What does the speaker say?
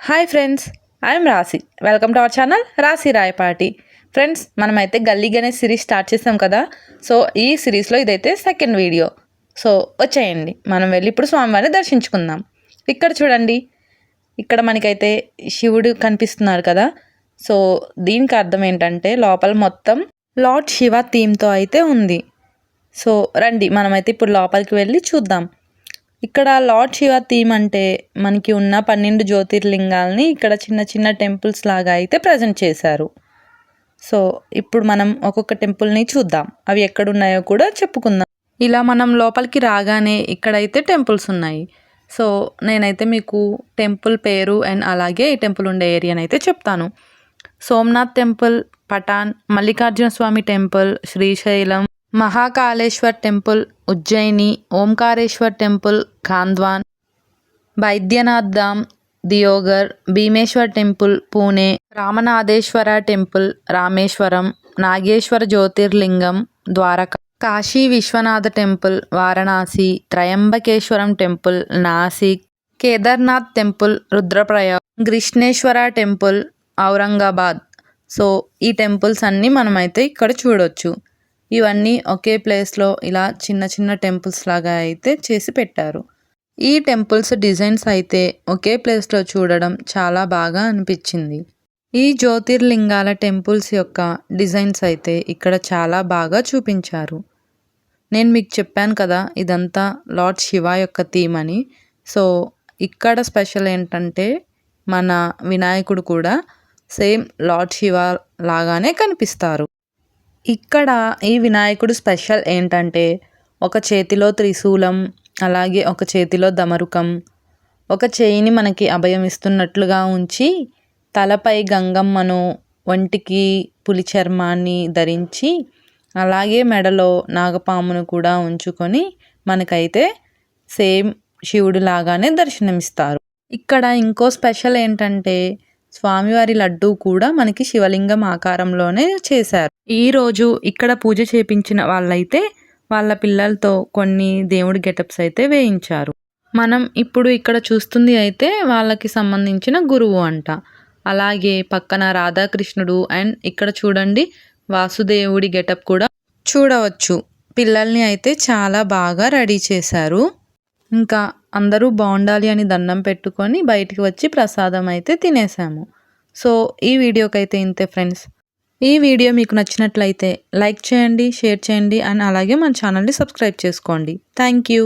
Hi friends, I'm రాశి. Welcome to our channel రాశి Rayapati. Friends, మనమైతే గల్లీ గణేష్ సిరీస్ స్టార్ట్ చేసాం కదా. సో ఈ సిరీస్లో ఇదైతే సెకండ్ వీడియో. సో వచ్చేయండి, మనం వెళ్ళి ఇప్పుడు స్వామివారిని దర్శించుకుందాం. ఇక్కడ చూడండి, ఇక్కడ మనకైతే శివుడు కనిపిస్తున్నారు కదా. సో దీనికి అర్థం ఏంటంటే లోపల మొత్తం లార్డ్ శివ థీమ్తో అయితే ఉంది. సో రండి, మనమైతే ఇప్పుడు లోపలికి వెళ్ళి చూద్దాం. ఇక్కడ లార్డ్ శివ థీమ్ అంటే మనకి ఉన్న 12 జ్యోతిర్లింగాల్ని ఇక్కడ చిన్న చిన్న టెంపుల్స్ లాగా అయితే ప్రజెంట్ చేశారు. సో ఇప్పుడు మనం ఒక్కొక్క టెంపుల్ని చూద్దాం, అవి ఎక్కడున్నాయో కూడా చెప్పుకుందాం. ఇలా మనం లోపలికి రాగానే ఇక్కడైతే టెంపుల్స్ ఉన్నాయి. సో నేనైతే మీకు టెంపుల్ పేరు అండ్ అలాగే ఈ టెంపుల్ ఉండే ఏరియాని అయితే చెప్తాను. Somnath temple, Patan, Mallikarjuna Swamy temple, Srisailam, Mahakaleshwar temple, Ujjaini, Omkareshwar temple, Khandwa, Baidyanath Dham, Deoghar, Bhimeshwar temple, Pune, Ramanatheswara temple, Rameswaram, Nageswara Jyotirlingam, Dwaraka, Kashi Vishwanatha temple, Varanasi, Trimbakeshwaram temple, Nasik, Kedarnath temple, Rudraprayag, Krishneswara temple, Aurangabad. So ఈ టెంపుల్స్ అన్నీ మనమైతే ఇక్కడ చూడొచ్చు. ఇవన్నీ ఒకే ప్లేస్లో ఇలా చిన్న చిన్న టెంపుల్స్ లాగా అయితే చేసి పెట్టారు. ఈ టెంపుల్స్ డిజైన్స్ అయితే ఒకే ప్లేస్లో చూడడం చాలా బాగా అనిపించింది. ఈ జ్యోతిర్లింగాల టెంపుల్స్ యొక్క డిజైన్స్ అయితే ఇక్కడ చాలా బాగా చూపించారు. నేను మీకు చెప్పాను కదా, ఇదంతా లార్డ్ శివ యొక్క థీమ్ అని. సో ఇక్కడ స్పెషల్ ఏంటంటే మన వినాయకుడు కూడా సేమ్ లార్డ్ శివ లాగానే కనిపిస్తారు. ఇక్కడ ఈ వినాయకుడు స్పెషల్ ఏంటంటే ఒక చేతిలో త్రిశూలం, అలాగే ఒక చేతిలో దమరుకం, ఒక చేయిని మనకి అభయం ఇస్తున్నట్లుగా ఉంచి, తలపై గంగమ్మను, ఒంటికి పులి చర్మాన్ని ధరించి, అలాగే మెడలో నాగపామును కూడా ఉంచుకొని మనకైతే సేమ్ శివుడు లాగానే దర్శనమిస్తారు. ఇక్కడ ఇంకో స్పెషల్ ఏంటంటే స్వామివారి లడ్డూ కూడా మనకి శివలింగం ఆకారంలోనే చేశారు. ఈరోజు ఇక్కడ పూజ చేపించిన వాళ్ళైతే వాళ్ళ పిల్లలతో కొన్ని దేవుడి గెటప్స్ అయితే వేయించారు. మనం ఇప్పుడు ఇక్కడ చూస్తుంది అయితే వాళ్ళకి సంబంధించిన గురువు అంట. అలాగే పక్కన రాధాకృష్ణుడు అండ్ ఇక్కడ చూడండి వాసుదేవుడి గెటప్ కూడా చూడవచ్చు. పిల్లల్ని అయితే చాలా బాగా రెడీ చేశారు. ఇంకా అందరూ బాగుండాలి అని దండం పెట్టుకొని బయటికి వచ్చి ప్రసాదం అయితే తినేసాము. సో ఈ వీడియోకైతే ఇంతే ఫ్రెండ్స్. ఈ వీడియో మీకు నచ్చినట్లయితే లైక్ చేయండి, షేర్ చేయండి అండ్ అలాగే మన ఛానల్ని సబ్స్క్రైబ్ చేసుకోండి. Thank you.